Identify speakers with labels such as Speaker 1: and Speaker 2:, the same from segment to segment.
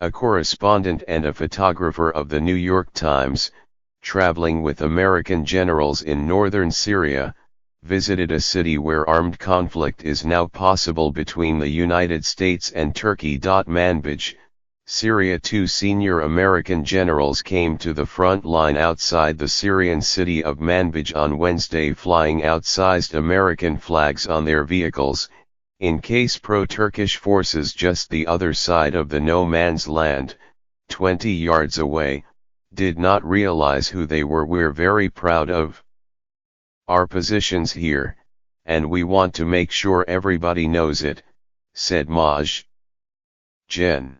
Speaker 1: a correspondent and a photographer of the New York Times, traveling with American generals in northern Syria, visited a city where armed conflict is now possible between the United States and Turkey. Manbij, Syria. Two senior American generals came to the front line outside the Syrian city of Manbij on Wednesday, flying outsized American flags on their vehicles, in case pro-Turkish forces just the other side of the no-man's land, 20 yards away, did not realize who they were. "We're very proud of our positions here, and we want to make sure everybody knows it," said Maj. Gen.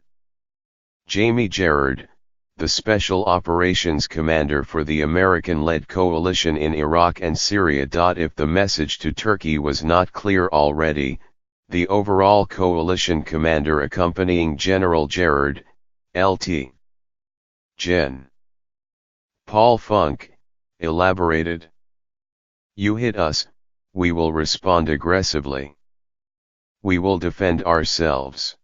Speaker 1: Jamie Gerard, the Special Operations Commander for the American-led coalition in Iraq and Syria. If the message to Turkey was not clear already, the overall coalition commander accompanying General Gerard, Lt. Gen. Paul Funk, elaborated. "You hit us, we will respond aggressively. We will defend ourselves."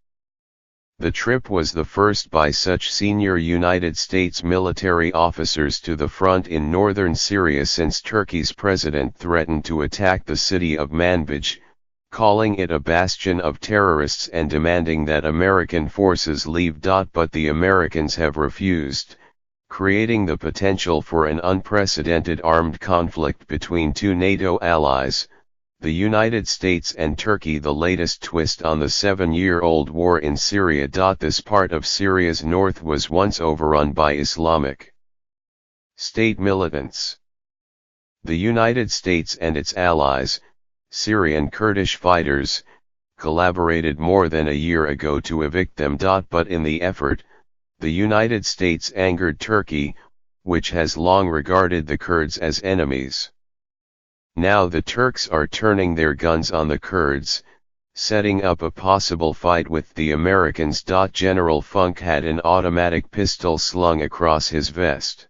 Speaker 1: The trip was the first by such senior United States military officers to the front in northern Syria since Turkey's president threatened to attack the city of Manbij, calling it a bastion of terrorists and demanding that American forces leave. But the Americans have refused, creating the potential for an unprecedented armed conflict between two NATO allies, the United States and Turkey, the latest twist on the 7-year-old war in Syria. This part of Syria's north was once overrun by Islamic State militants. The United States and its allies, Syrian Kurdish fighters, collaborated more than a year ago to evict them. But in the effort, the United States angered Turkey, which has long regarded the Kurds as enemies. Now the Turks are turning their guns on the Kurds, setting up a possible fight with the Americans. General Funk had an automatic pistol slung across his vest.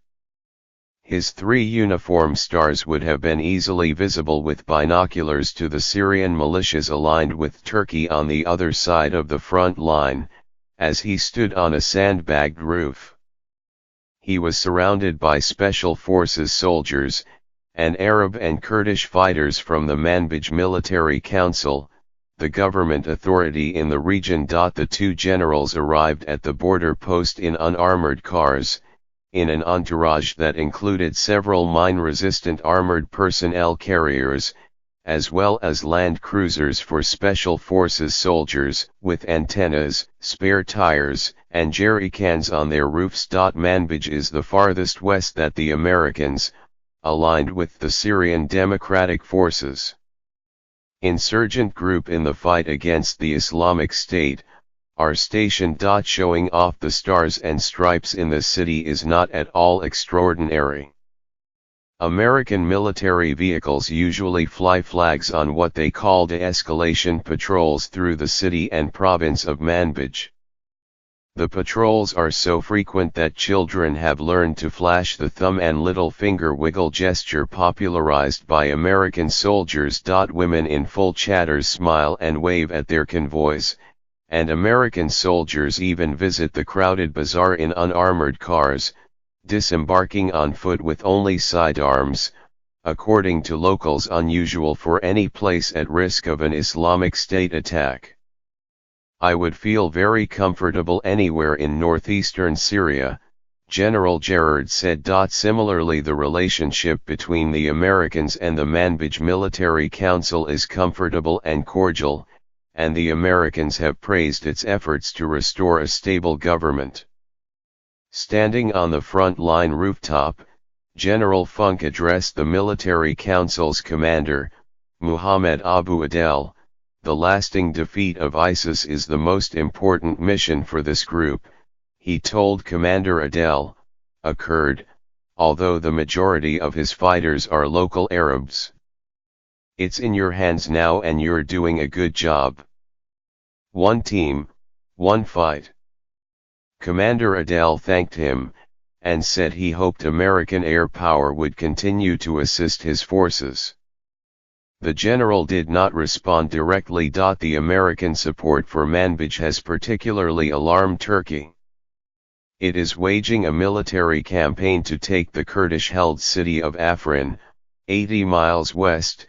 Speaker 1: His 3 uniform stars would have been easily visible with binoculars to the Syrian militias aligned with Turkey on the other side of the front line, as he stood on a sandbagged roof. He was surrounded by Special Forces soldiers, and Arab and Kurdish fighters from the Manbij Military Council, the government authority in the region. The 2 generals arrived at the border post in unarmored cars, in an entourage that included several mine-resistant armored personnel carriers, as well as land cruisers for Special Forces soldiers, with antennas, spare tires, and jerry cans on their roofs. Manbij is the farthest west that the Americans, aligned with the Syrian Democratic Forces insurgent group in the fight against the Islamic State, are stationed. Showing off the stars and stripes in the city is not at all extraordinary. American military vehicles usually fly flags on what they call de-escalation patrols through the city and province of Manbij. The patrols are so frequent that children have learned to flash the thumb and little finger wiggle gesture popularized by American soldiers. Women in full chatters smile and wave at their convoys, and American soldiers even visit the crowded bazaar in unarmored cars, disembarking on foot with only sidearms, according to locals unusual for any place at risk of an Islamic State attack. "I would feel very comfortable anywhere in northeastern Syria," General Gerard said. Similarly, the relationship between the Americans and the Manbij Military Council is comfortable and cordial, and the Americans have praised its efforts to restore a stable government. Standing on the front line rooftop, General Funk addressed the Military Council's commander, Muhammad Abu Adel. "The lasting defeat of ISIS is the most important mission for this group," he told Commander Adel, a Kurd, although the majority of his fighters are local Arabs. "It's in your hands now and you're doing a good job. One team, one fight." Commander Adel thanked him, and said he hoped American air power would continue to assist his forces. The general did not respond directly. The American support for Manbij has particularly alarmed Turkey. It is waging a military campaign to take the Kurdish-held city of Afrin, 80 miles west,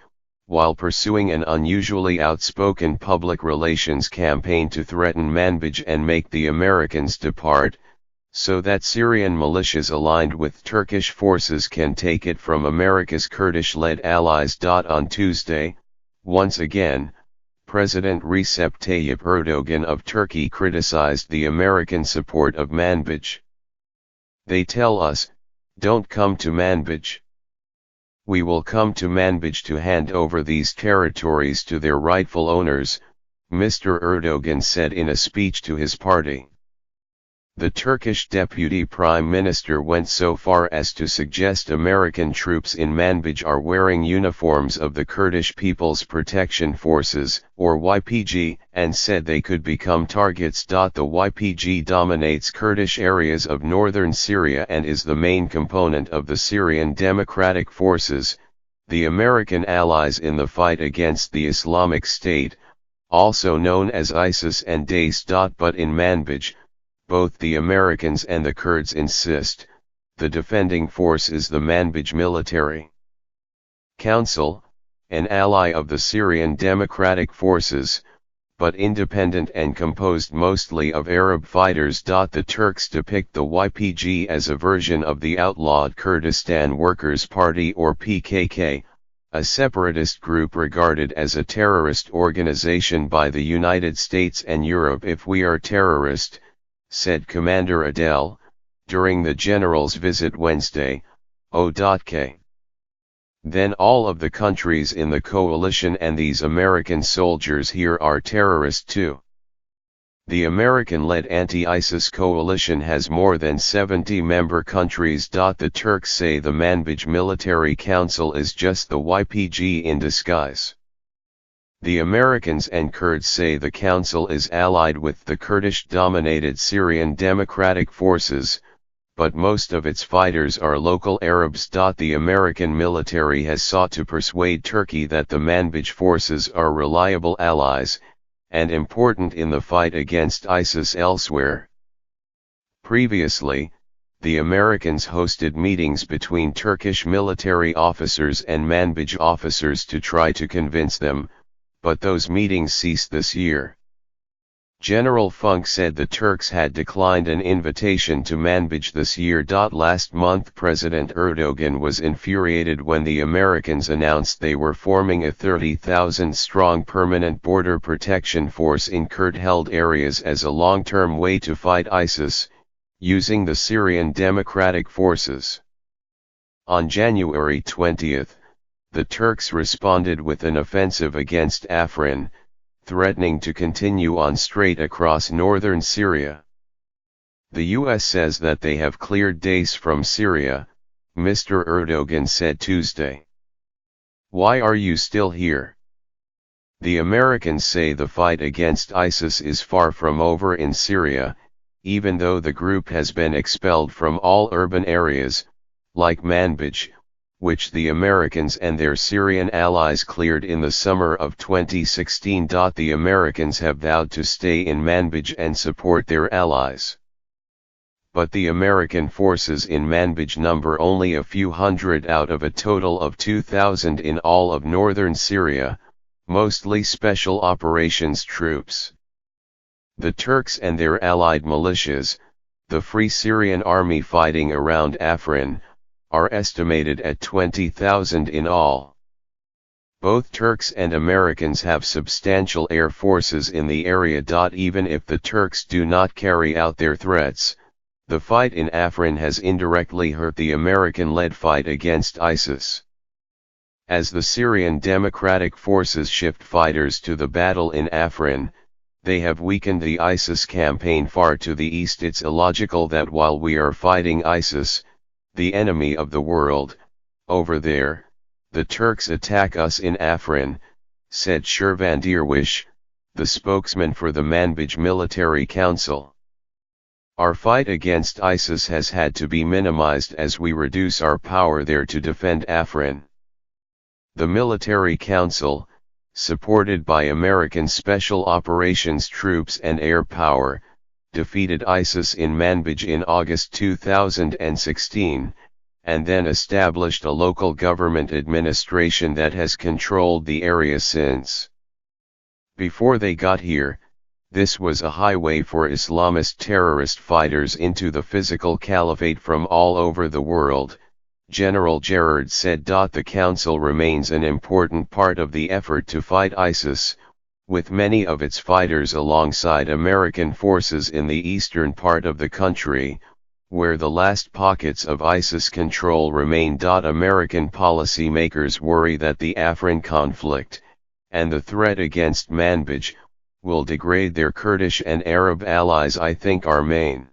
Speaker 1: while pursuing an unusually outspoken public relations campaign to threaten Manbij and make the Americans depart, so that Syrian militias aligned with Turkish forces can take it from America's Kurdish-led allies. On Tuesday, once again, President Recep Tayyip Erdogan of Turkey criticized the American support of Manbij. They tell us, don't come to Manbij. We will come to Manbij to hand over these territories to their rightful owners, Mr. Erdogan said in a speech to his party. The Turkish deputy prime minister went so far as to suggest American troops in Manbij are wearing uniforms of the Kurdish People's Protection Forces, or YPG, and said they could become targets. The YPG dominates Kurdish areas of northern Syria and is the main component of the Syrian Democratic Forces, the American allies in the fight against the Islamic State, also known as ISIS and Daesh. But in Manbij, both the Americans and the Kurds insist, the defending force is the Manbij Military Council, an ally of the Syrian Democratic Forces, but independent and composed mostly of Arab fighters. The Turks depict the YPG as a version of the outlawed Kurdistan Workers' Party or PKK, a separatist group regarded as a terrorist organization by the United States and Europe. If we are terrorist, said Commander Adel, during the general's visit Wednesday, O.K. Then all of the countries in the coalition and these American soldiers here are terrorists too. The American-led anti-ISIS coalition has more than 70 member countries. The Turks say the Manbij Military Council is just the YPG in disguise. The Americans and Kurds say the council is allied with the Kurdish-dominated Syrian Democratic Forces, but most of its fighters are local Arabs. The American military has sought to persuade Turkey that the Manbij forces are reliable allies, and important in the fight against ISIS elsewhere. Previously, the Americans hosted meetings between Turkish military officers and Manbij officers to try to convince them, but those meetings ceased this year. General Funk said the Turks had declined an invitation to Manbij this year. Last month President Erdogan was infuriated when the Americans announced they were forming a 30,000-strong permanent border protection force in Kurd-held areas as a long-term way to fight ISIS, using the Syrian Democratic Forces. On January 20, the Turks responded with an offensive against Afrin, threatening to continue on straight across northern Syria. The US says that they have cleared Daesh from Syria, Mr. Erdogan said Tuesday. Why are you still here? The Americans say the fight against ISIS is far from over in Syria, even though the group has been expelled from all urban areas, like Manbij, which the Americans and their Syrian allies cleared in the summer of 2016. The Americans have vowed to stay in Manbij and support their allies. But the American forces in Manbij number only a few hundred out of a total of 2,000 in all of northern Syria, mostly special operations troops. The Turks and their allied militias, the Free Syrian Army fighting around Afrin, are estimated at 20,000 in all. Both Turks and Americans have substantial air forces in the area. Even if the Turks do not carry out their threats, the fight in Afrin has indirectly hurt the American-led fight against ISIS. As the Syrian Democratic Forces shift fighters to the battle in Afrin, they have weakened the ISIS campaign far to the east. It's illogical that while we are fighting ISIS, the enemy of the world, over there, the Turks attack us in Afrin, said Shervan Derwish, the spokesman for the Manbij Military Council. Our fight against ISIS has had to be minimized as we reduce our power there to defend Afrin. The Military Council, supported by American Special Operations troops and air power, defeated ISIS in Manbij in August 2016, and then established a local government administration that has controlled the area since. Before they got here, this was a highway for Islamist terrorist fighters into the physical caliphate from all over the world, General Gerard said. The council remains an important part of the effort to fight ISIS, with many of its fighters alongside American forces in the eastern part of the country, where the last pockets of ISIS control remain. American policymakers worry that the Afrin conflict, and the threat against Manbij, will degrade their Kurdish and Arab allies. I think our main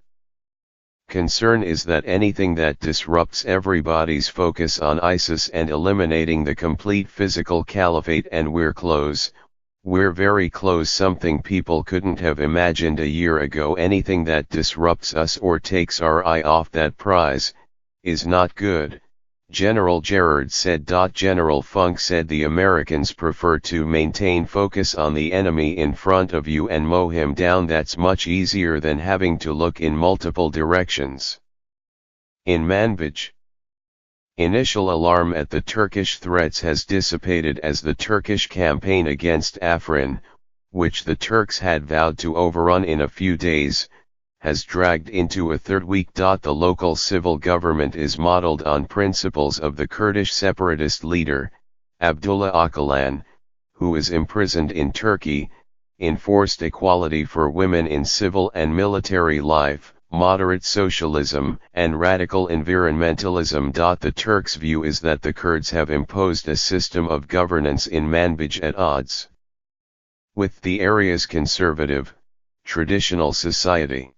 Speaker 1: concern is that anything that disrupts everybody's focus on ISIS and eliminating the complete physical caliphate, and we're very close, something people couldn't have imagined a year ago. Anything that disrupts us or takes our eye off that prize, is not good, General Gerard said. General Funk said the Americans prefer to maintain focus on the enemy in front of you and mow him down. That's much easier than having to look in multiple directions. In Manbij, initial alarm at the Turkish threats has dissipated as the Turkish campaign against Afrin, which the Turks had vowed to overrun in a few days, has dragged into a third week. The local civil government is modeled on principles of the Kurdish separatist leader, Abdullah Öcalan, who is imprisoned in Turkey, enforced equality for women in civil and military life, moderate socialism, and radical environmentalism. The Turks' view is that the Kurds have imposed a system of governance in Manbij at odds with the area's conservative, traditional society.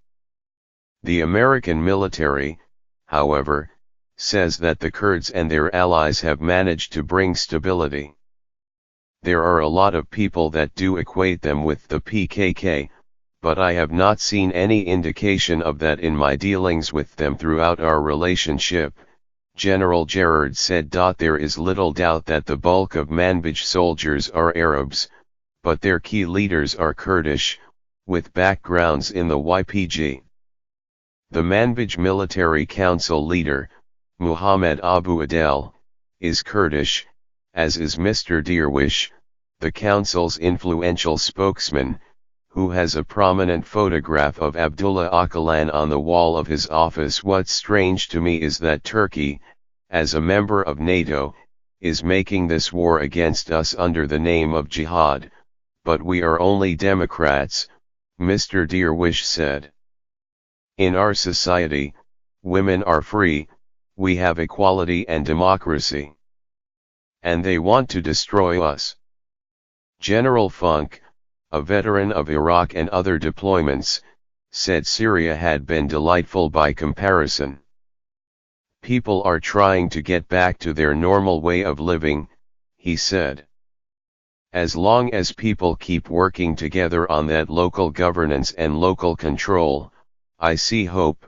Speaker 1: The American military, however, says that the Kurds and their allies have managed to bring stability. There are a lot of people that do equate them with the PKK, but I have not seen any indication of that in my dealings with them throughout our relationship, General Gerard said. There is little doubt that the bulk of Manbij soldiers are Arabs, but their key leaders are Kurdish, with backgrounds in the YPG. The Manbij Military Council leader, Muhammad Abu Adel, is Kurdish, as is Mr. Derwish, the council's influential spokesman, who has a prominent photograph of Abdullah Öcalan on the wall of his office. What's strange to me is that Turkey, as a member of NATO, is making this war against us under the name of jihad, but we are only Democrats, Mr. Derwish said. In our society, women are free, we have equality and democracy. And they want to destroy us. General Funk, a veteran of Iraq and other deployments, said Syria had been delightful by comparison. People are trying to get back to their normal way of living, he said. As long as people keep working together on that local governance and local control, I see hope.